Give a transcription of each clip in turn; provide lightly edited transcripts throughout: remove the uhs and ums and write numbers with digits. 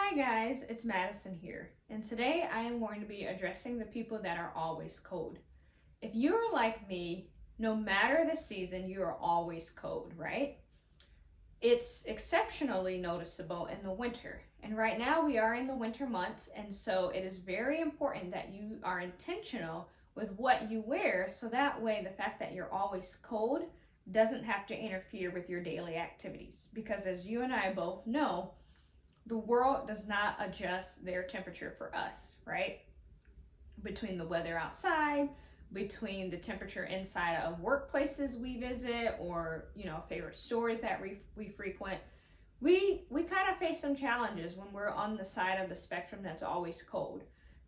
Hi guys, it's Madison here, and today I am going to be addressing the people that are always cold. If you are like me, no matter the season, you are always cold, right? It's exceptionally noticeable in the winter, and right now we are in the winter months, and so it is very important that you are intentional with what you wear so that way the fact that you're always cold doesn't have to interfere with your daily activities. Because as you and I both know, the world does not adjust their temperature for us, right? Between the weather outside, between the temperature inside of workplaces we visit, or favorite stores that we frequent, we kind of face some challenges when we're on the side of the spectrum that's always cold.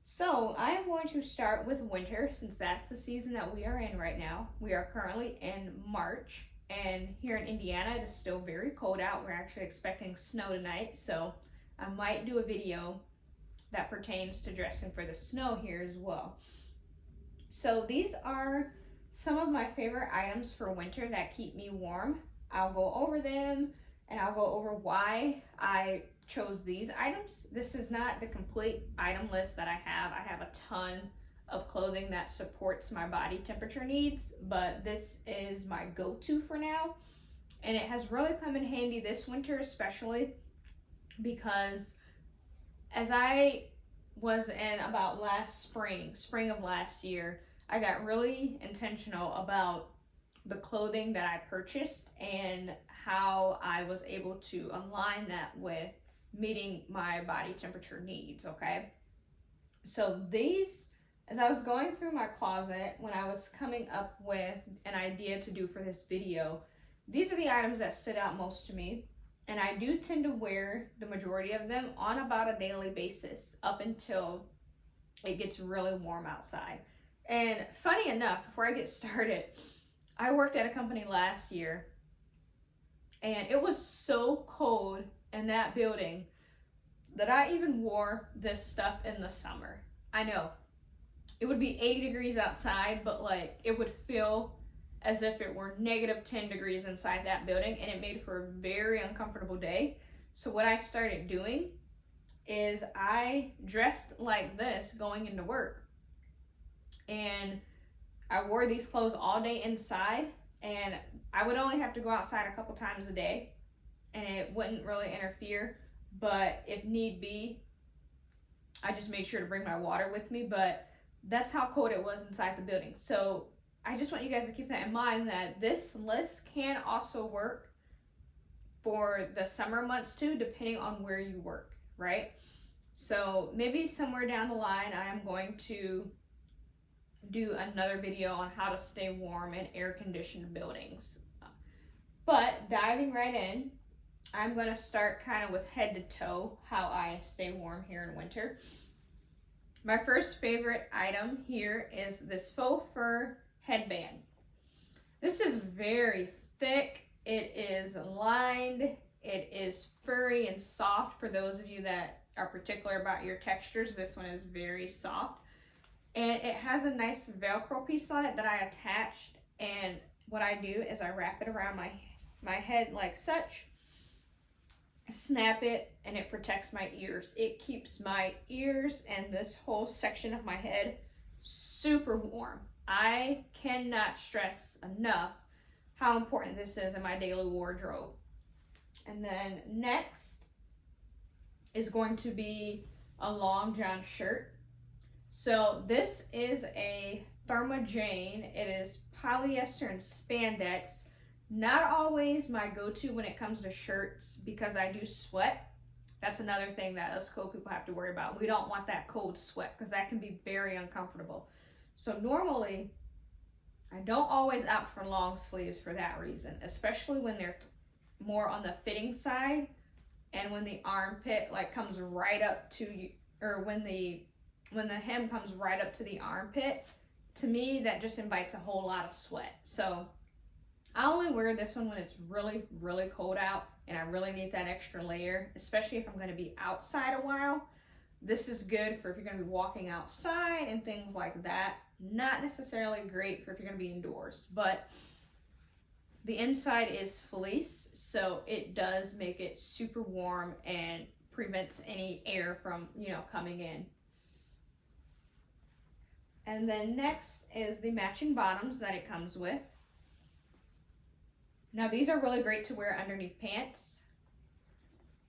So I am going to start with winter, since that's the season that we are in right now. We are currently in March, and here in Indiana it is still very cold out. We're actually expecting snow tonight, so I might do a video that pertains to dressing for the snow here as well. So these are some of my favorite items for winter that keep me warm. I'll go over them and I'll go over why I chose these items. This is not the complete item list that I have. I have a ton of clothing that supports my body temperature needs, but this is my go-to for now. And it has really come in handy this winter, especially because as I was in about spring of last year, I got really intentional about the clothing that I purchased and how I was able to align that with meeting my body temperature needs, okay? So these, as I was going through my closet when I was coming up with an idea to do for this video, these are the items that stood out most to me. And I do tend to wear the majority of them on about a daily basis up until it gets really warm outside. And funny enough, before I get started, I worked at a company last year and it was so cold in that building that I even wore this stuff in the summer. I know it would be 80 degrees outside, but like it would feel as if it were negative 10 degrees inside that building, and it made for a very uncomfortable day. So what I started doing is I dressed like this going into work, and I wore these clothes all day inside, and I would only have to go outside a couple times a day and it wouldn't really interfere, but if need be, I just made sure to bring my water with me. But that's how cold it was inside the building. So I just want you guys to keep that in mind, that this list can also work for the summer months too, depending on where you work, right? So maybe somewhere down the line, I am going to do another video on how to stay warm in air-conditioned buildings. But diving right in, I'm going to start kind of with head to toe how I stay warm here in winter. My first favorite item here is this faux fur headband. This is very thick. It is lined. It is furry and soft. For those of you that are particular about your textures, this one is very soft. And it has a nice Velcro piece on it that I attached. And what I do is I wrap it around my head like such, snap it, and it protects my ears. It keeps my ears and this whole section of my head super warm. I cannot stress enough how important this is in my daily wardrobe. And then next is going to be a long john shirt. So this is a Thermajane. It is polyester and spandex. Not always my go-to when it comes to shirts because I do sweat. That's another thing that us cold people have to worry about. We don't want that cold sweat because that can be very uncomfortable. So normally, I don't always opt for long sleeves for that reason, especially when they're more on the fitting side and when the armpit like comes right up to you, or when the hem comes right up to the armpit. To me, that just invites a whole lot of sweat. So I only wear this one when it's really, really cold out and I really need that extra layer, especially if I'm going to be outside a while. This is good for if you're going to be walking outside and things like that. Not necessarily great for if you're going to be indoors, but the inside is fleece, so it does make it super warm and prevents any air from, coming in. And then next is the matching bottoms that it comes with. Now these are really great to wear underneath pants.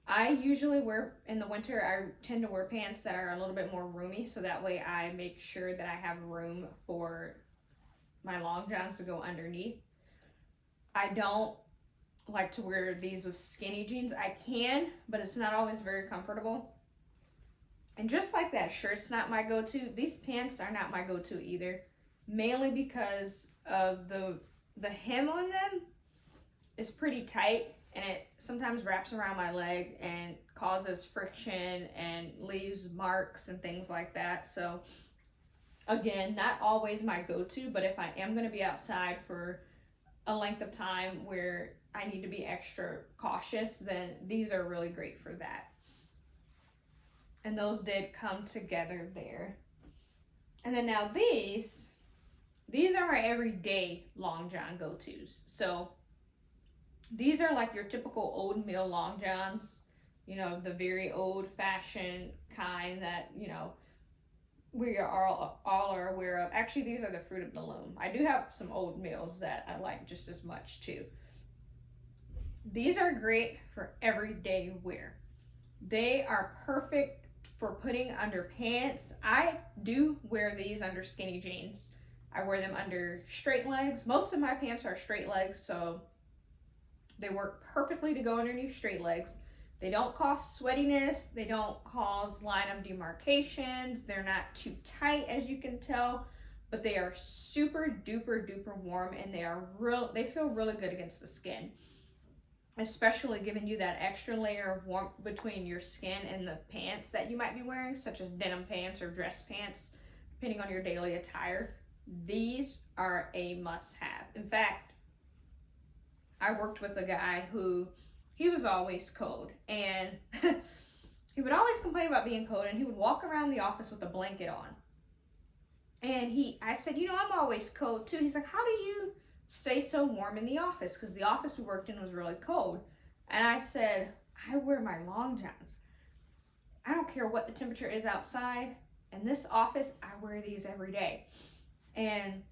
I usually wear, in the winter, I tend to wear pants that are a little bit more roomy, so that way I make sure that I have room for my long johns to go underneath. I don't like to wear these with skinny jeans. I can, but it's not always very comfortable. And just like that shirt's not my go-to, these pants are not my go-to either, mainly because of the hem on them is pretty tight, and it sometimes wraps around my leg and causes friction and leaves marks and things like that. So again, not always my go-to, but if I am going to be outside for a length of time where I need to be extra cautious, then these are really great for that. And those did come together there. And then now these are my everyday long john go-tos. So these are like your typical old mill long johns, the very old fashioned kind that, we are all are aware of. Actually, these are the fruit of the loom. I do have some old mills that I like just as much too. These are great for everyday wear. They are perfect for putting under pants. I do wear these under skinny jeans. I wear them under straight legs. Most of my pants are straight legs, so they work perfectly to go underneath straight legs. They don't cause sweatiness. They don't cause line of demarcations. They're not too tight, as you can tell, but they are super duper duper warm, and they feel really good against the skin, especially giving you that extra layer of warmth between your skin and the pants that you might be wearing, such as denim pants or dress pants, depending on your daily attire. These are a must-have. In fact, I worked with a guy who, he was always cold, and he would always complain about being cold, and he would walk around the office with a blanket on. And I said, I'm always cold too. He's like, how do you stay so warm in the office? Because the office we worked in was really cold. And I said, I wear my long johns. I don't care what the temperature is outside. In this office, I wear these every day. And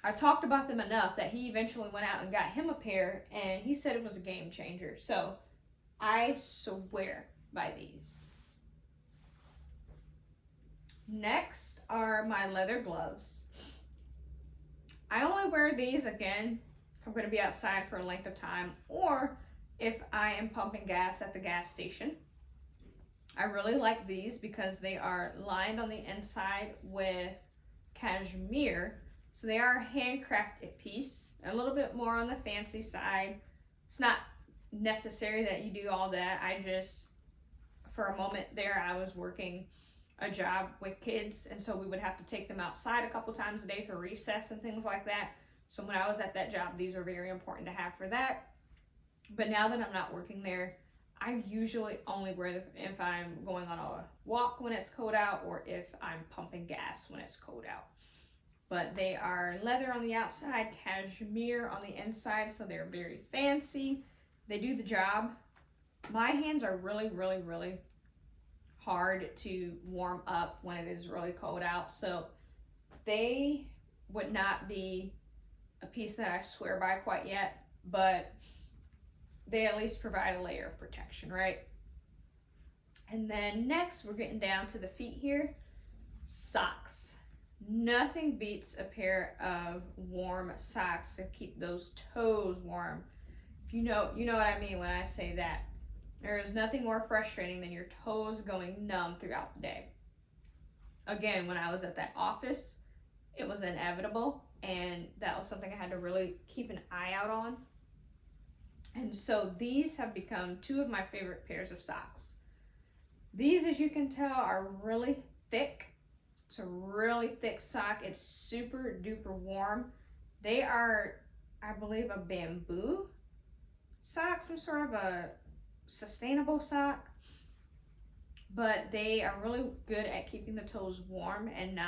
I talked about them enough that he eventually went out and got him a pair, and he said it was a game changer. So I swear by these. Next are my leather gloves. I only wear these, again, if I'm going to be outside for a length of time, or if I am pumping gas at the gas station. I really like these because they are lined on the inside with cashmere. So they are a handcrafted piece, a little bit more on the fancy side. It's not necessary that you do all that. For a moment there, I was working a job with kids, and so we would have to take them outside a couple times a day for recess and things like that. So when I was at that job, these were very important to have for that. But now that I'm not working there, I usually only wear them if I'm going on a walk when it's cold out, or if I'm pumping gas when it's cold out. But they are leather on the outside, cashmere on the inside, so they're very fancy. They do the job. My hands are really, really, really hard to warm up when it is really cold out, so they would not be a piece that I swear by quite yet, but they at least provide a layer of protection, right? And then next, we're getting down to the feet here. Socks. Nothing beats a pair of warm socks to keep those toes warm. If you know what I mean when I say that. There is nothing more frustrating than your toes going numb throughout the day. Again, when I was at that office, it was inevitable, and that was something I had to really keep an eye out on. And so these have become two of my favorite pairs of socks. These, as you can tell, are really thick. It's a really thick sock. It's super duper warm. They are, I believe, a bamboo sock, some sort of a sustainable sock, but they are really good at keeping the toes warm, and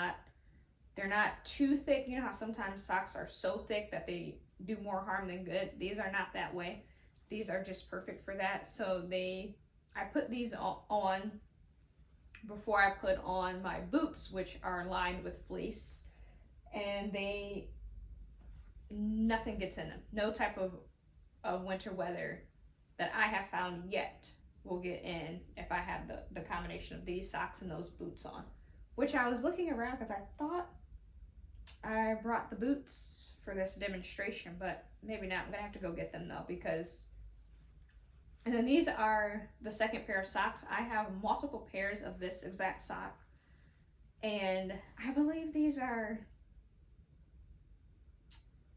they're not too thick. You know how sometimes socks are so thick that they do more harm than good? These are not that way. These are just perfect for that. So I put these on before I put on my boots, which are lined with fleece, and nothing gets in them. No type of winter weather that I have found yet will get in if I have the combination of these socks and those boots on. Which I was looking around because I thought I brought the boots for this demonstration, but maybe not. I'm gonna have to go get them though, because. And then these are the second pair of socks. I have multiple pairs of this exact sock, and I believe these are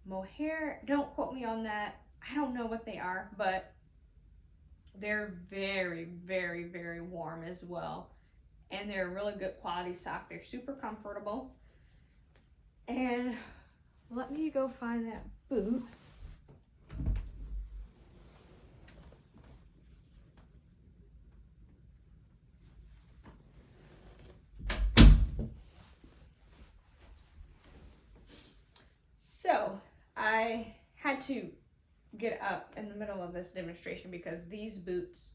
mohair. Don't quote me on that. I don't know what they are, but they're very, very, very warm as well. And they're a really good quality sock. They're super comfortable. And let me go find that boot. So I had to get up in the middle of this demonstration because these boots,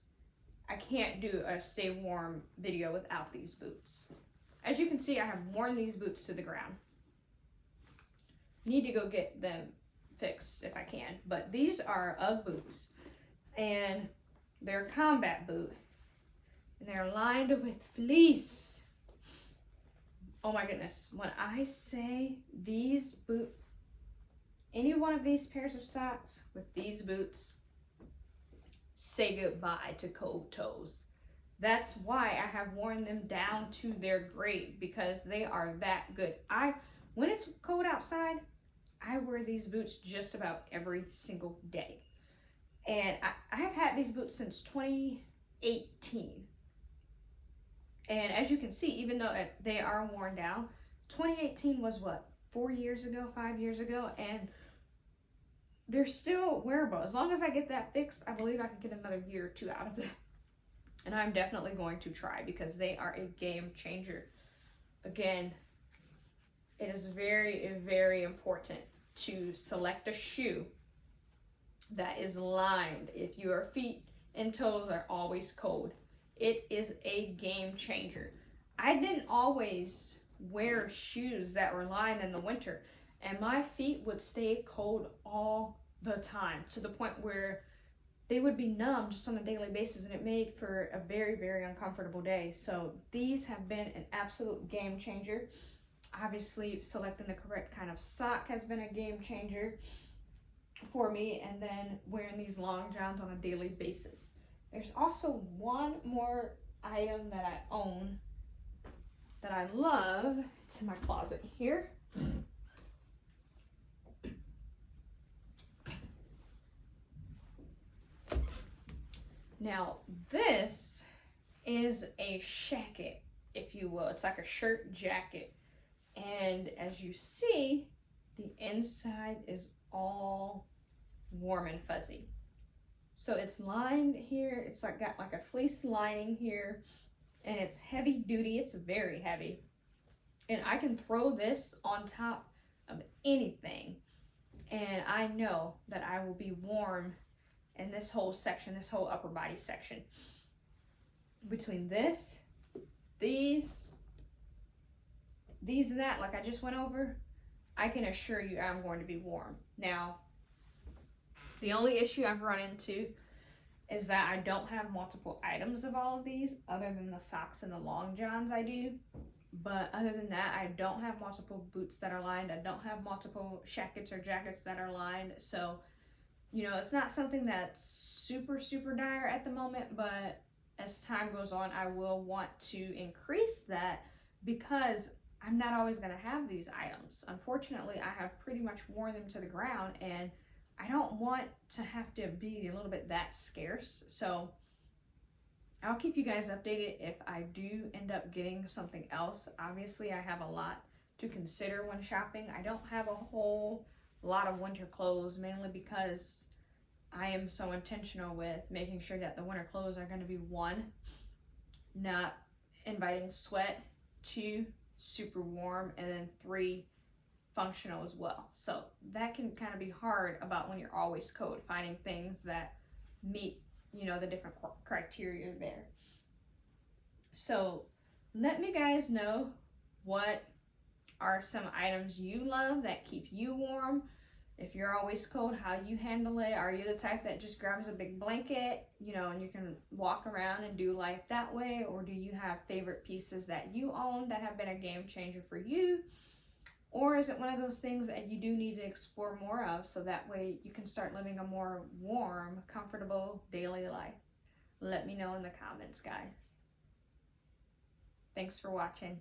I can't do a stay warm video without these boots. As you can see, I have worn these boots to the ground. Need to go get them fixed if I can, but these are UGG boots, and they're a combat boot, and they're lined with fleece. Oh my goodness, when I say these boots, any one of these pairs of socks with these boots, say goodbye to cold toes. That's why I have worn them down to their grave, because they are that good. When it's cold outside, I wear these boots just about every single day. And I have had these boots since 2018. And as you can see, even though they are worn down, 2018 was what, 4 years ago, 5 years ago, and they're still wearable. As long as I get that fixed, I believe I can get another year or two out of them. And I'm definitely going to try, because they are a game changer. Again, it is very, very important to select a shoe that is lined if your feet and toes are always cold. It is a game changer. I didn't always wear shoes that were lined in the winter, and my feet would stay cold all the time, to the point where they would be numb just on a daily basis, and it made for a very, very uncomfortable day. So these have been an absolute game changer. Obviously, selecting the correct kind of sock has been a game changer for me, and then wearing these long johns on a daily basis. There's also one more item that I own that I love. It's in my closet here. Now, this is a shacket, if you will. It's like a shirt jacket. And as you see, the inside is all warm and fuzzy. So it's lined here. It's like got like a fleece lining here, and it's heavy duty. It's very heavy. And I can throw this on top of anything, and I know that I will be warm in this whole section, this whole upper body section. Between this, these and that, like I just went over, I can assure you I'm going to be warm. Now, the only issue I've run into is that I don't have multiple items of all of these, other than the socks and the long johns I do. But other than that, I don't have multiple boots that are lined. I don't have multiple shackets or jackets that are lined. So, you know, it's not something that's super, super dire at the moment, but as time goes on, I will want to increase that, because I'm not always going to have these items. Unfortunately, I have pretty much worn them to the ground, and I don't want to have to be a little bit that scarce. So I'll keep you guys updated if I do end up getting something else. Obviously, I have a lot to consider when shopping. I don't have a whole lot of winter clothes, mainly because I am so intentional with making sure that the winter clothes are going to be, 1, not inviting sweat, 2, super warm, and then 3, functional as well. So that can kind of be hard about when you're always cold, finding things that meet the different criteria there. So let me guys know what are some items you love that keep you warm. If you're always cold, how you handle it. Are you the type that just grabs a big blanket, and you can walk around and do life that way? Or do you have favorite pieces that you own that have been a game changer for you? Or is it one of those things that you do need to explore more of so that way you can start living a more warm, comfortable daily life? Let me know in the comments, guys. Thanks for watching.